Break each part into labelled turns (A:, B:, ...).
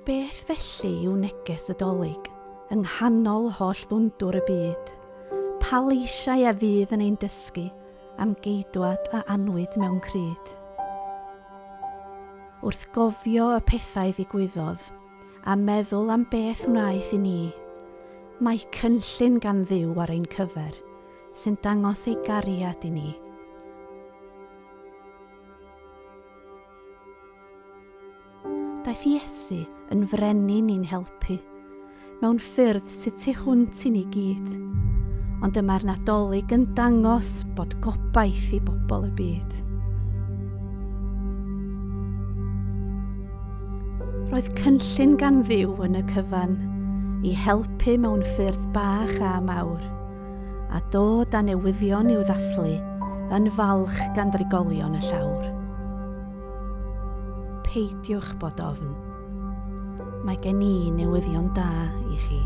A: Beth felly yw neges y Dolig, yng nghanol holl ddwndwr y byd? Pa leisiau a fydd yn ein dysgu am geidwad a anwyd mewn cryd? Wrth gofio y pethau ddigwyddodd a meddwl am beth wnaeth i ni, mae cynllun gan Dduw ar ein cyfer sy'n dangos ei gariad i ni. Daeth Iesu yn frenu ni'n helpu, mewn ffyrdd sydd tu hwnt i ni gyd, ond dyma'r Nadolig yn dangos bod gobaith i bobl y byd. Roedd cynllun gan Dduw yn y cyfan i helpu mewn ffyrdd bach a mawr, a dod â newyddion i'w ddathlu yn falch gan drigolion y llawr. Peidiwch bod ofn. Mae gen I newyddion da i chi.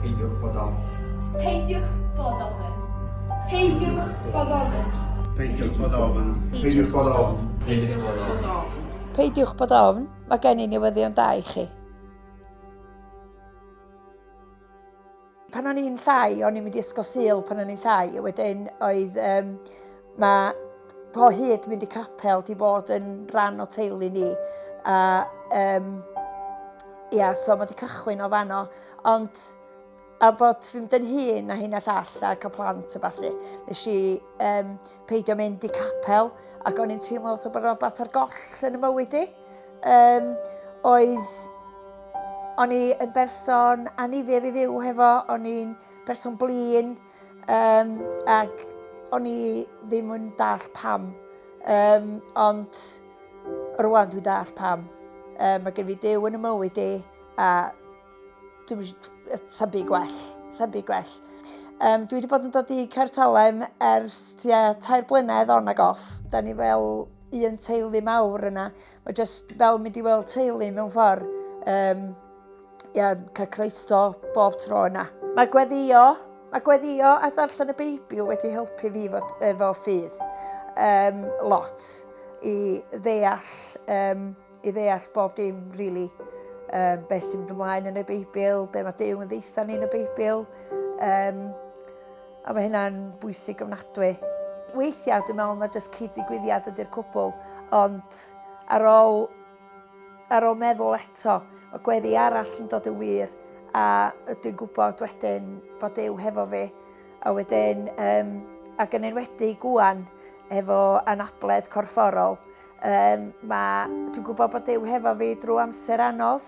B: Peidiwch bod ofn.
C: Peidiwch bod ofn. Peidiwch bod ofn.
B: Peidiwch bod ofn. Peidiwch bod ofn. Peidiwch bod ofn.
D: Peidiwch bod ofn. Mae gen I newyddion da i chi. Pan o'n i'n llai, o'n i'n mynd i ysgol Sul pan o'n i'n llai, a wedyn oedd mae po hyd mynd i capel di bod yn rhan o teulu ni. So mae di cychwyn o fanno, ond a bod fi'n mynd yn hun a hyn a llall a cael plant a balli, nes i peidio mynd i capel ac o'n i'n teimlo bod rhywbeth ar goll yn y mywyd i. O'n i yn berson anifyr i fyw hefo, o'n i'n berson blin ac o'n i ddim yn dall pam, ond rwan dwi'n dall pam. Mae gen fi Duw yn y mywyd i a sa'n byd gwell, sa'n byd gwell. Dwi wedi bod yn dod i Caersalem ers tua 3 blynedd on ag off. Da ni fel un teulu mawr yna, mae jyst fel mynd i weld teulu mewn ffordd. Cael croeso bob tro yna. Mae gweddio a ddarllen y Beibl wedi helpu fi efo ffydd lot i ddeall bob dim rili, beth sy'n mynd ymlaen yn y Beibl, be mae Duw yn ddeutha ni yn y Beibl, a mae hynna'n bwysig ofnadwy. Weithiau dwi'n meddwl mae jyst cyd-ddigwyddiad ydy'r cwbl, ond ar ôl meddwl eto, mae gweddi arall yn dod yn wir, a dwi'n gwybod wedyn bod Duw hefo fi, a wedyn, ac yn enwedig gwan efo anabledd corfforol, dwi'n gwybod bod Duw hefo fi drwy amser anodd.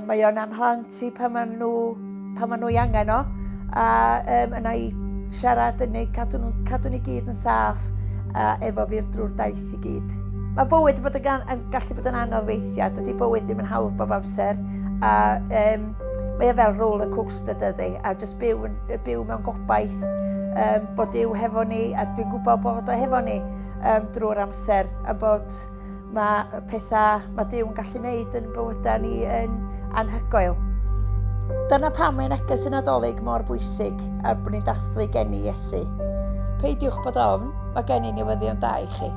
D: Mae o'n amhlant i pan maen nhw i angen o, a yna i siarad yn ei cadw ni gyd yn saff efo fi'r drwy'r daith i gyd. Mae bywyd yn gallu bod yn anodd weithiau, dydy bywyd ddim yn hawdd bob amser, a mae e fel roller coaster dydy, a jyst byw mewn gobaith bod Duw hefo ni, a dwi'n gwybod bod o hefo ni drwy'r amser, a bod mae pethau mae Duw yn gallu gwneud yn bywydau ni yn anhygoel. Dyna pam mae neges y Nadolig mor bwysig a bod ni'n dathlu gen i Iesu. Peidiwch bod ofn, mae gen I newyddion da i chi.